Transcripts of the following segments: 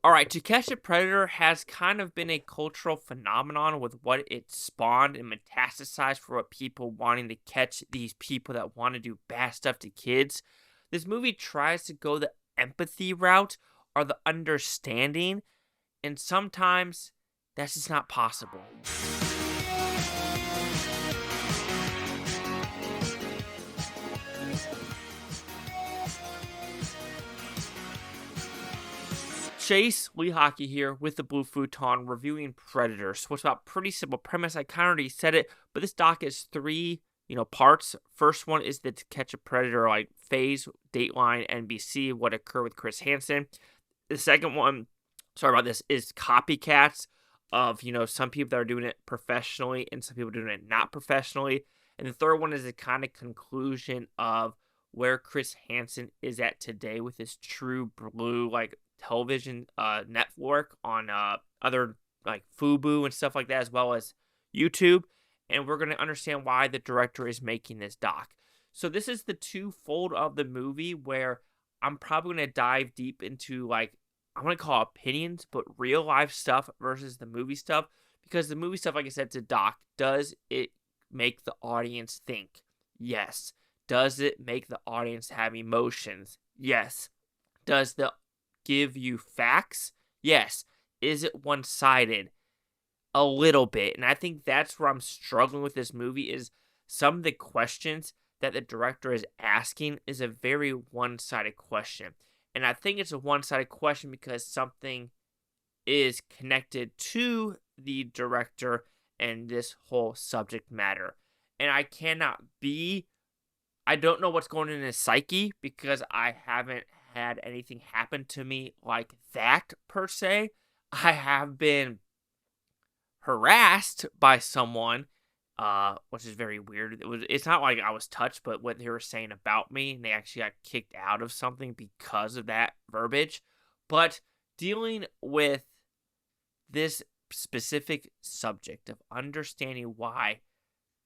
All right, To Catch a Predator has kind of been a cultural phenomenon with what it spawned and metastasized for what people wanting to catch these people that want to do bad stuff to kids. This movie tries to go the empathy route or the understanding, and sometimes that's just not possible. Chase Lee Hockey here with the Blue Futon reviewing Predator. So it's about pretty simple premise. I kind of already said it, but this doc is three, parts. First one is the To Catch a Predator like phase, Dateline, NBC, what occurred with Chris Hansen. The second one, sorry about this, is copycats of, some people that are doing it professionally and some people doing it not professionally. And the third one is a kind of conclusion of where Chris Hansen is at today with his true blue, television network on other like Fubu and stuff like that, as well as YouTube. And we're going to understand why the director is making this doc. So this is the twofold of the movie where I'm probably going to dive deep into I'm going to call opinions, but real life stuff versus the movie stuff. Because the movie stuff, like I said, it's a doc. Does it make the audience think? Yes. Does it make the audience have emotions? Yes. Does the give you facts? Yes. Is it one-sided? A little bit. And I think that's where I'm struggling with this movie is some of the questions that the director is asking is a very one-sided question. And I think it's a one-sided question because something is connected to the director and this whole subject matter. And I don't know what's going on in his psyche because I haven't had anything happen to me like that per se. I have been harassed by someone, which is very weird. It's not like I was touched, but what they were saying about me, and they actually got kicked out of something because of that verbiage. But dealing with this specific subject of understanding why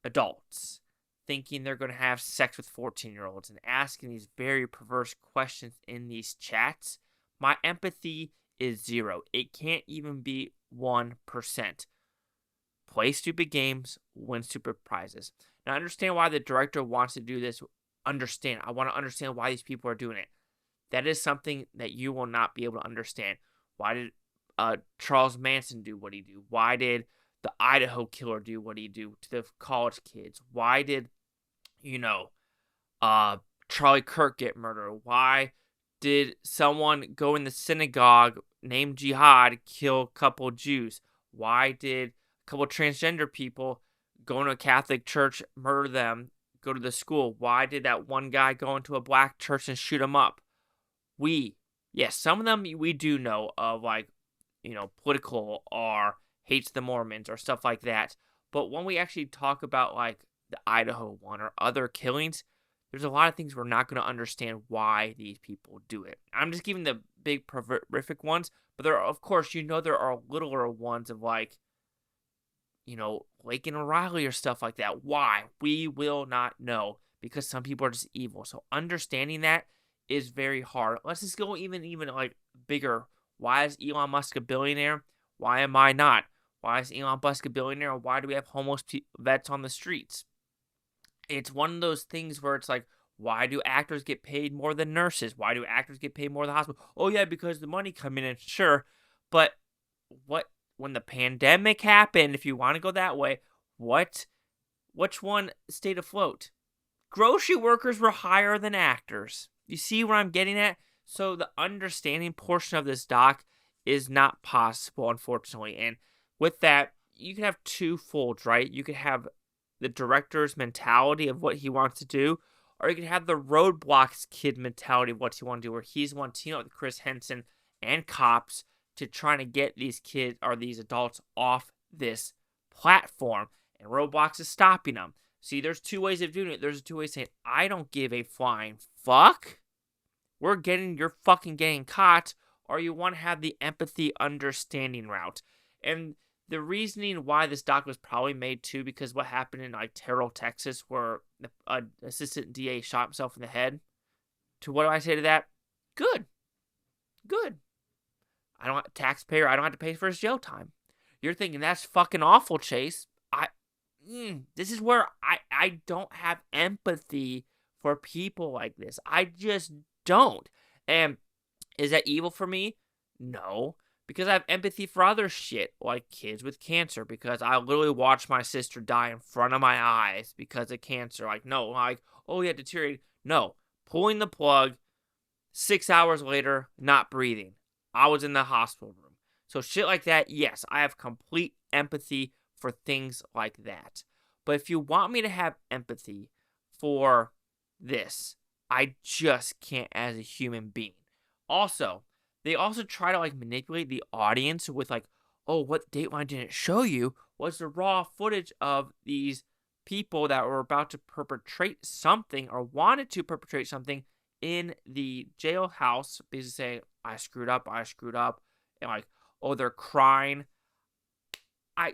adults thinking they're going to have sex with 14-year-olds and asking these very perverse questions in these chats, my empathy is 0. It can't even be 1%. Play stupid games, win stupid prizes. Now, I understand why the director wants to do this. I want to understand why these people are doing it. That is something that you will not be able to understand. Why did Charles Manson do what he do? Why did the Idaho killer do what he do to the college kids? Why did, Charlie Kirk get murdered? Why did someone go in the synagogue named Jihad kill a couple Jews? Why did a couple transgender people go into a Catholic church, murder them, go to the school? Why did that one guy go into a black church and shoot him up? Some of them we do know of, political or hates the Mormons or stuff like that. But when we actually talk about the Idaho one or other killings, there's a lot of things we're not going to understand why these people do it. I'm just giving the big horrific ones, but there are, of course, there are littler ones of Lake and O'Reilly or stuff like that. Why? We will not know because some people are just evil. So understanding that is very hard. Let's just go even bigger. Why is Elon Musk a billionaire? Why am I not? Why is Elon Musk a billionaire? Why do we have homeless vets on the streets? It's one of those things where it's why do actors get paid more than nurses? Why do actors get paid more than hospital? Oh, yeah, because the money coming in, sure. But when the pandemic happened, if you want to go that way, which one stayed afloat? Grocery workers were higher than actors. You see where I'm getting at? So the understanding portion of this doc is not possible, unfortunately. And with that, you can have two folds, right? You could have the director's mentality of what he wants to do, or you could have the Roadblocks kid mentality of what he wants to do, where he's wanting to team up with Chris Hansen and cops to trying to get these kids or these adults off this platform. And Roadblocks is stopping them. See, there's two ways of doing it. There's two ways saying, I don't give a flying fuck. You're fucking getting caught, or you want to have the empathy understanding route. And the reasoning why this doc was probably made too, because what happened in Terrell, Texas, where an assistant DA shot himself in the head. To what do I say to that? Good. taxpayer, I don't have to pay for his jail time. You're thinking that's fucking awful, Chase. This is where I don't have empathy for people like this. I just don't. And is that evil for me? No, because I have empathy for other shit, like kids with cancer, because I literally watched my sister die in front of my eyes because of cancer. Like, no, like, oh, yeah, deteriorated. No, pulling the plug, 6 hours later, not breathing. I was in the hospital room. So shit like that, yes, I have complete empathy for things like that. But if you want me to have empathy for this, I just can't as a human being. Also, they also try to like manipulate the audience with like, oh, what Dateline didn't show you was the raw footage of these people that were about to perpetrate something or wanted to perpetrate something in the jailhouse, basically saying, I screwed up, and like, oh, they're crying. I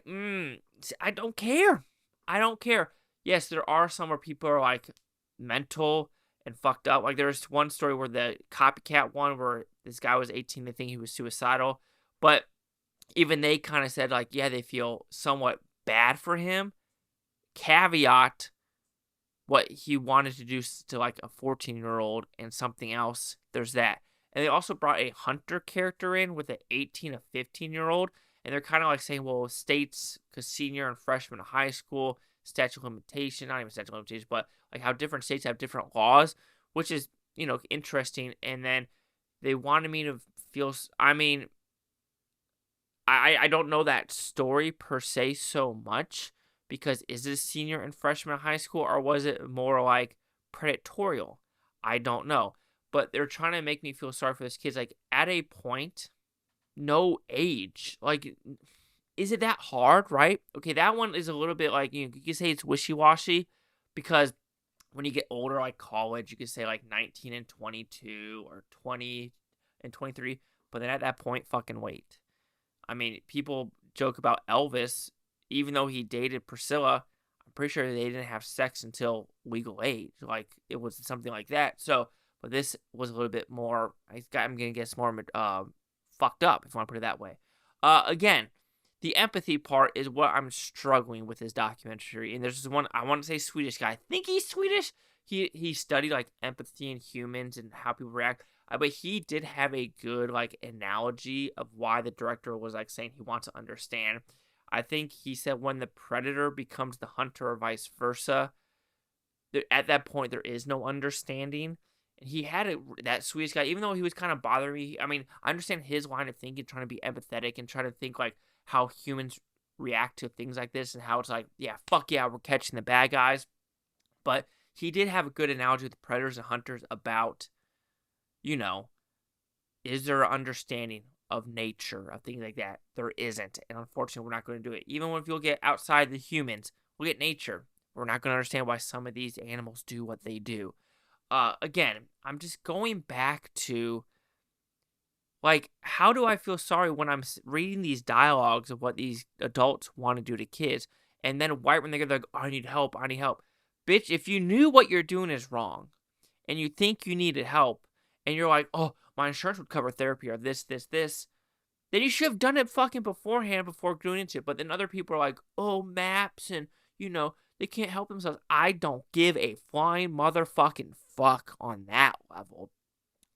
don't care. I don't care. Yes, there are some where people are like mental and fucked up. Like there's one story where the copycat one where this guy was 18, they think he was suicidal, but even they kind of said like, yeah, they feel somewhat bad for him. Caveat, what he wanted to do to like a 14-year-old and something else. There's that. And they also brought a hunter character in with an 18 to 15-year-old. And they're kind of like saying, well, states, because senior and freshman in high school, statute of limitation, not even statute of limitation, but like how different states have different laws, which is, interesting. And then they wanted me to feel, I don't know that story per se so much, because is it senior and freshman in high school, or was it more like predatorial? I don't know. But they're trying to make me feel sorry for this kid. Like, at a point, no age. Like, is it that hard, right? Okay, that one is a little bit like, you can say it's wishy-washy, because when you get older, like college, you could say like 19 and 22 or 20 and 23. But then at that point, fucking wait. I mean, people joke about Elvis, even though he dated Priscilla. I'm pretty sure they didn't have sex until legal age. Like, it was something like that. So, but this was a little bit more, I'm going to guess more fucked up, if you want to put it that way. Again, the empathy part is what I'm struggling with this documentary. And there's this one, I want to say Swedish guy. I think he's Swedish. He studied like empathy in humans and how people react. But he did have a good like analogy of why the director was like saying he wants to understand. I think he said when the predator becomes the hunter or vice versa, at that point there is no understanding. And he had that Swedish guy, even though he was kind of bothering me. I mean, I understand his line of thinking, trying to be empathetic and trying to think like how humans react to things like this and how it's like, yeah, fuck yeah, we're catching the bad guys. But he did have a good analogy with the predators and hunters about, is there an understanding of nature, of things like that? There isn't. And unfortunately, we're not going to do it. Even when you'll get outside the humans, we'll get nature. We're not going to understand why some of these animals do what they do. Again, I'm just going back to, like, how do I feel sorry when I'm reading these dialogues of what these adults want to do to kids, and then right when they're like, oh, I need help. Bitch, if you knew what you're doing is wrong, and you think you needed help, and you're like, oh, my insurance would cover therapy or this, then you should have done it fucking beforehand before going into it. But then other people are like, oh, maps, and, they can't help themselves. I don't give a flying motherfucking fuck on that level.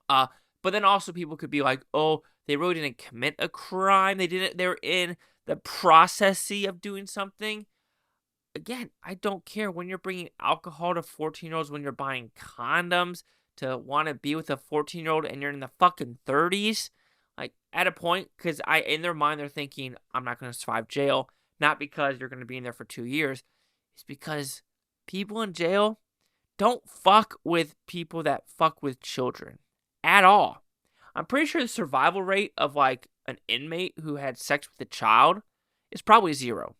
But then also people could be like, oh, they really didn't commit a crime. They're in the processy of doing something. Again, I don't care when you're bringing alcohol to 14-year-olds, when you're buying condoms to want to be with a 14-year-old and you're in the fucking 30s. Like, at a point, because in their mind, they're thinking, I'm not going to survive jail. Not because you're going to be in there for 2 years. It's because people in jail don't fuck with people that fuck with children at all. I'm pretty sure the survival rate of like an inmate who had sex with a child is probably 0.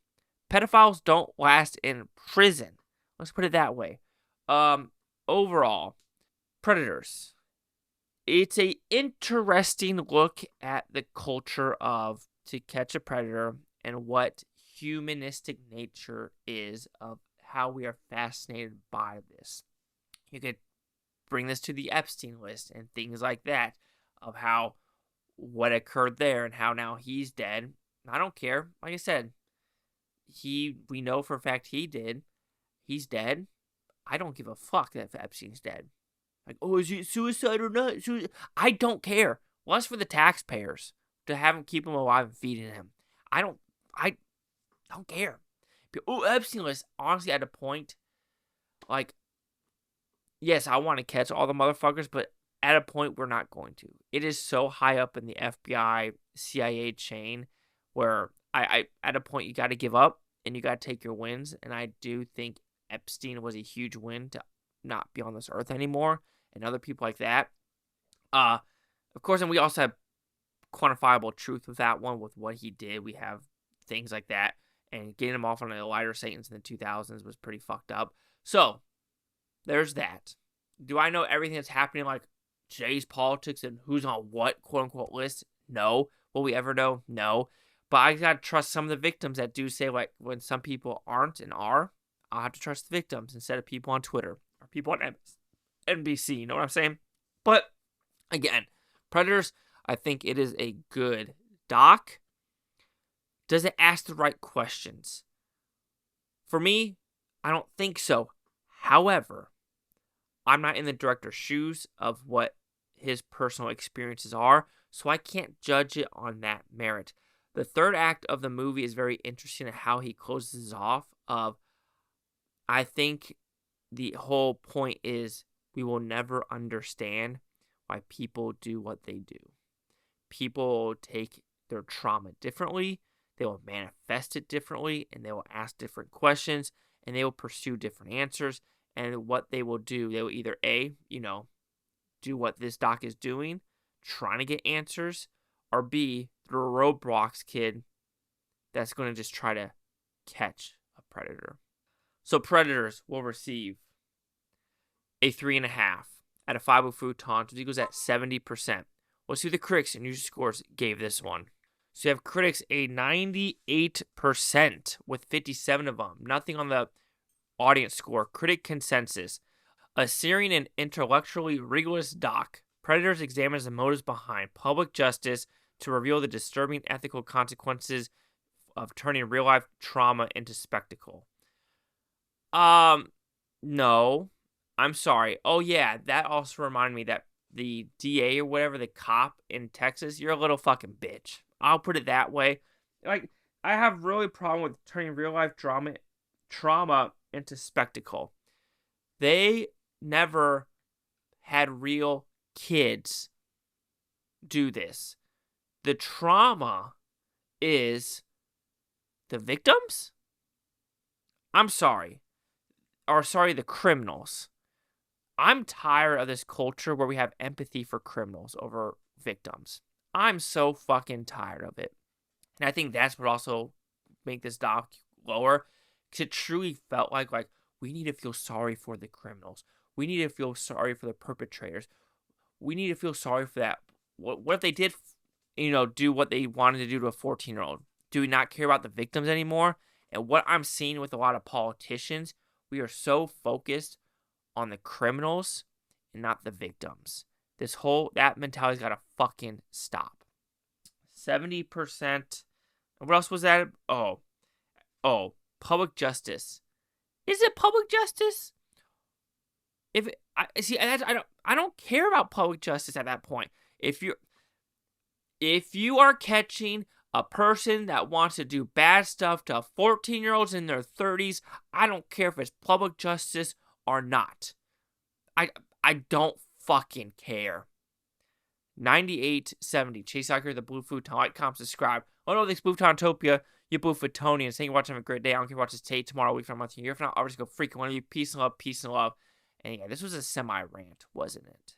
Pedophiles don't last in prison. Let's put it that way. Overall, Predators. It's a interesting look at the culture of To Catch a Predator and what humanistic nature is, of how we are fascinated by this. You could bring this to the Epstein list and things like that, of how what occurred there and how now he's dead. I don't care. Like I said, we know for a fact he did. He's dead. I don't give a fuck that Epstein's dead. Like, oh, is it suicide or not? I don't care. Less for the taxpayers to have him, keep him alive and feeding him. I don't care. Oh, Epstein list. Honestly, at a point, like, yes, I want to catch all the motherfuckers, but at a point, we're not going to. It is so high up in the FBI, CIA chain where I at a point, you got to give up and you got to take your wins. And I do think Epstein was a huge win to not be on this earth anymore, and other people like that. Of course, and we also have quantifiable truth with that one, with what he did. We have things like that, and getting him off on the lighter Satans in the 2000s was pretty fucked up. So, there's that. Do I know everything that's happening, like Jay's politics and who's on what quote-unquote list? No. Will we ever know? No. But I gotta trust some of the victims that do say, like, when some people aren't and are, I'll have to trust the victims instead of people on Twitter or people on NBC. You know what I'm saying? But, again, Predators, I think it is a good doc. Does it ask the right questions? For me, I don't think so. However, I'm not in the director's shoes of what his personal experiences are, so I can't judge it on that merit. The third act of the movie is very interesting in how he closes off of, I think the whole point is we will never understand why people do what they do. People take their trauma differently, they will manifest it differently, and they will ask different questions, and they will pursue different answers. And what they will do, they will either A, do what this doc is doing, trying to get answers, or B, throw a roadblocks kid that's going to just try to catch a predator. So Predators will receive a 3.5 out of 5 Futon, which equals at 70%. Let's see who the critics and user scores gave this one. So you have critics a 98% with 57 of them. Nothing on the audience score. Critic consensus. A searing and intellectually rigorous doc. Predators examines the motives behind public justice to reveal the disturbing ethical consequences of turning real-life trauma into spectacle. No. I'm sorry. Oh, yeah, that also reminded me that the DA or whatever, the cop in Texas, you're a little fucking bitch. I'll put it that way. Like, I have really a problem with turning real-life trauma into spectacle. They never had real kids do this. The trauma is the victims? I'm sorry. Or sorry, the criminals. I'm tired of this culture where we have empathy for criminals over victims. I'm so fucking tired of it. And I think that's what also make this doc lower. Because it truly felt like we need to feel sorry for the criminals. We need to feel sorry for the perpetrators. We need to feel sorry for that. What if they did, do what they wanted to do to a 14-year-old? Do we not care about the victims anymore? And what I'm seeing with a lot of politicians, we are so focused on the criminals and not the victims. That mentality's got to fucking stop. 70%. What else was that? Oh, public justice. Is it public justice? I don't care about public justice at that point. If you are catching a person that wants to do bad stuff to 14-year-olds in their 30s, I don't care if it's public justice or not. I don't fucking care. 98.70. Chase Soccer, the Blue Futon. Like, comment, subscribe. Oh no, this Blue Topia. You Blue Futonians. Thank you for watching. Have a great day. I don't care if you watch this tape tomorrow, week from a month, a year from now. I'll just go freaking one of you. Peace and love. Peace and love. And yeah, this was a semi-rant, wasn't it?